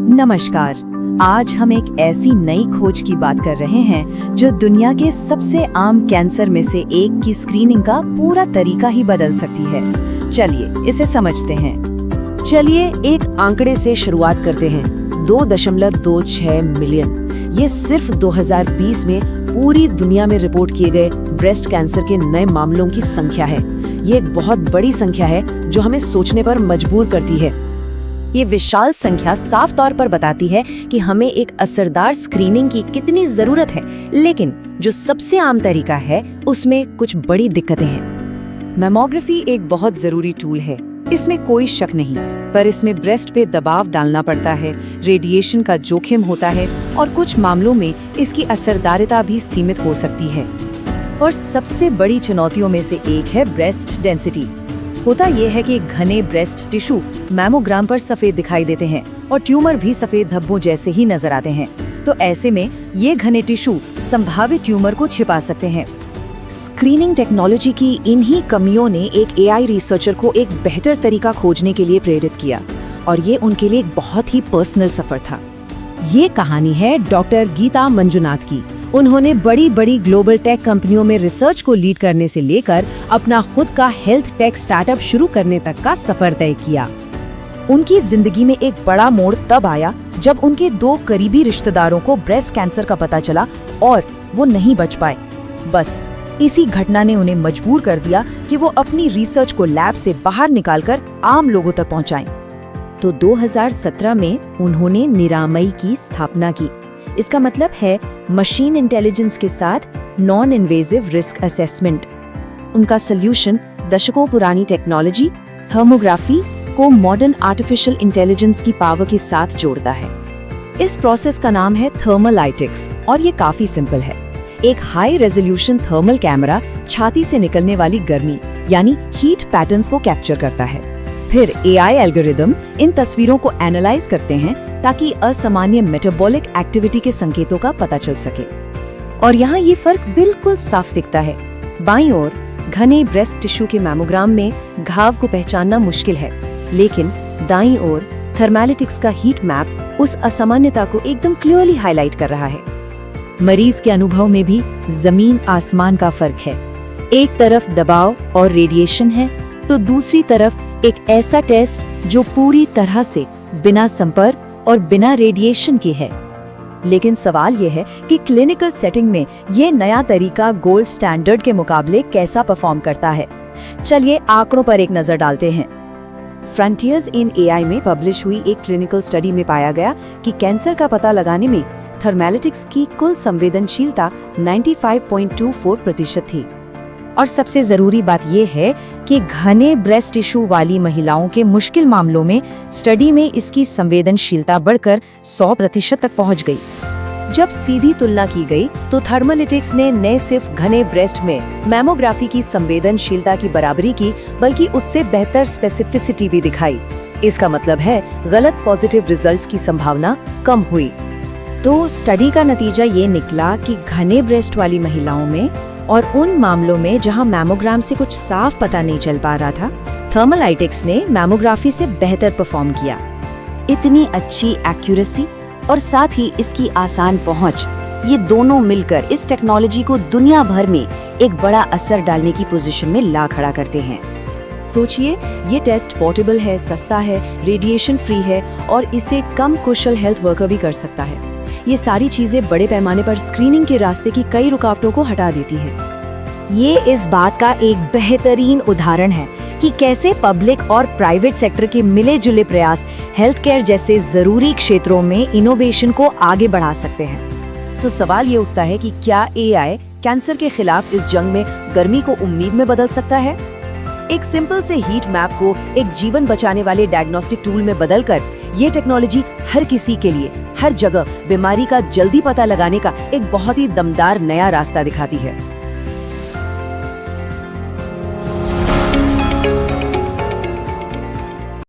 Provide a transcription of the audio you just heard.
नमस्कार। आज हम एक ऐसी नई खोज की बात कर रहे हैं जो दुनिया के सबसे आम कैंसर में से एक की स्क्रीनिंग का पूरा तरीका ही बदल सकती है। चलिए इसे समझते हैं। चलिए एक आंकड़े से शुरुआत करते हैं। 2.26 मिलियन। ये सिर्फ 2020 में पूरी दुनिया में रिपोर्ट किए गए ब्रेस्ट कैंसर के नए मामलों की संख्या है। ये एक बहुत बड़ी संख्या है जो हमें सोचने पर मजबूर करती है। ये विशाल संख्या साफ तौर पर बताती है कि हमें एक असरदार स्क्रीनिंग की कितनी जरूरत है, लेकिन जो सबसे आम तरीका है उसमें कुछ बड़ी दिक्कतें हैं। मैमोग्राफी एक बहुत जरूरी टूल है, इसमें कोई शक नहीं, पर इसमें ब्रेस्ट पे दबाव डालना पड़ता है, रेडिएशन का जोखिम होता है और कुछ मामलों में इसकी असरदारिता भी सीमित हो सकती है। और सबसे बड़ी चुनौतियों में से एक है ब्रेस्ट डेंसिटी। होता यह है कि घने ब्रेस्ट टिश्यू मैमोग्राम पर सफेद दिखाई देते हैं और ट्यूमर भी सफेद धब्बों जैसे ही नजर आते हैं। तो ऐसे में ये घने टिश्यू संभावित ट्यूमर को छिपा सकते हैं। स्क्रीनिंग टेक्नोलॉजी की इन्हीं कमियों ने एक एआई रिसर्चर को एक बेहतर तरीका खोजने के लिए प्रेरित किया, और ये उनके लिए एक बहुत ही पर्सनल सफर था। ये कहानी है डॉक्टर गीता मंजुनाथ की। उन्होंने बड़ी बड़ी ग्लोबल टेक कंपनियों में रिसर्च को लीड करने से लेकर अपना खुद का हेल्थ टेक स्टार्टअप शुरू करने तक का सफर तय किया। उनकी जिंदगी में एक बड़ा मोड़ तब आया जब उनके 2 करीबी रिश्तेदारों को ब्रेस्ट कैंसर का पता चला और वो नहीं बच पाए। बस इसी घटना ने उन्हें मजबूर कर दिया कि वो अपनी रिसर्च को लैब से बाहर निकालकर आम लोगों तक पहुंचाएं। तो 2017 में उन्होंने निरामयी की स्थापना की। इसका मतलब है मशीन इंटेलिजेंस के साथ नॉन इन्वेजिव रिस्क असेसमेंट। उनका सॉल्यूशन दशकों पुरानी टेक्नोलॉजी थर्मोग्राफी को मॉडर्न आर्टिफिशियल इंटेलिजेंस की पावर के साथ जोड़ता है। इस प्रोसेस का नाम है थर्मलाइटिक्स और ये काफी सिंपल है। एक हाई रेजोल्यूशन थर्मल कैमरा छाती से निकलने वाली गर्मी यानी हीट पैटर्न्स को कैप्चर करता है। फिर एआई एल्गोरिदम इन तस्वीरों को एनालाइज करते हैं ताकि असामान्य मेटाबॉलिक एक्टिविटी के संकेतों का पता चल सके। और यहाँ ये फर्क बिल्कुल साफ दिखता है। बाईं ओर घने ब्रेस्ट टिश्यू के मैमोग्राम में घाव को पहचानना मुश्किल है, लेकिन दाईं ओर थर्मैलिटिक्स का हीट मैप उस असामान्यता को एकदम क्लियरली हाईलाइट कर रहा है। मरीज के अनुभव में भी जमीन आसमान का फर्क है। एक तरफ दबाव और रेडिएशन है, तो दूसरी तरफ एक ऐसा टेस्ट जो पूरी तरह से बिना संपर्क और बिना रेडिएशन के है। लेकिन सवाल यह है कि क्लिनिकल सेटिंग में ये नया तरीका गोल्ड स्टैंडर्ड के मुकाबले कैसा परफॉर्म करता है। चलिए आंकड़ों पर एक नजर डालते हैं। फ्रंटियर्स इन एआई में पब्लिश हुई एक क्लिनिकल स्टडी में पाया गया कि कैंसर का पता लगाने में थर्मैलिटिक्स की कुल संवेदनशीलता 95.24% थी। और सबसे जरूरी बात यह है कि घने ब्रेस्ट टिश्यू वाली महिलाओं के मुश्किल मामलों में स्टडी में इसकी संवेदनशीलता बढ़कर 100% तक पहुंच गई। जब सीधी तुलना की गई तो थर्मलिटिक्स ने न सिर्फ घने ब्रेस्ट में मैमोग्राफी की संवेदनशीलता की बराबरी की, बल्कि उससे बेहतर स्पेसिफिसिटी भी दिखाई। इसका मतलब है गलत पॉजिटिव रिजल्ट्स की संभावना कम हुई। तो स्टडी का नतीजा ये निकला कि घने ब्रेस्ट वाली महिलाओं में और उन मामलों में जहां मैमोग्राम से कुछ साफ पता नहीं चल पा रहा था, थर्मलाइटिक्स ने मैमोग्राफी से बेहतर परफॉर्म किया। इतनी अच्छी एक्यूरेसी और साथ ही इसकी आसान पहुंच, ये दोनों मिलकर इस टेक्नोलॉजी को दुनिया भर में एक बड़ा असर डालने की पोजीशन में ला खड़ा करते हैं। सोचिए, ये टेस्ट पोर्टेबल है, सस्ता है, रेडिएशन फ्री है और इसे कम कुशल हेल्थ वर्कर भी कर सकता है। ये सारी चीजें बड़े पैमाने पर स्क्रीनिंग के रास्ते की कई रुकावटों को हटा देती हैं। ये इस बात का एक बेहतरीन उदाहरण है कि कैसे पब्लिक और प्राइवेट सेक्टर के मिले जुले प्रयास हेल्थ केयर जैसे जरूरी क्षेत्रों में इनोवेशन को आगे बढ़ा सकते हैं। तो सवाल ये उठता है कि क्या एआई कैंसर के खिलाफ इस जंग में गर्मी को उम्मीद में बदल सकता है? एक सिंपल से हीट मैप को एक जीवन बचाने वाले डायग्नोस्टिक टूल में बदलकर ये टेक्नोलॉजी हर किसी के लिए हर जगह बीमारी का जल्दी पता लगाने का एक बहुत ही दमदार नया रास्ता दिखाती है।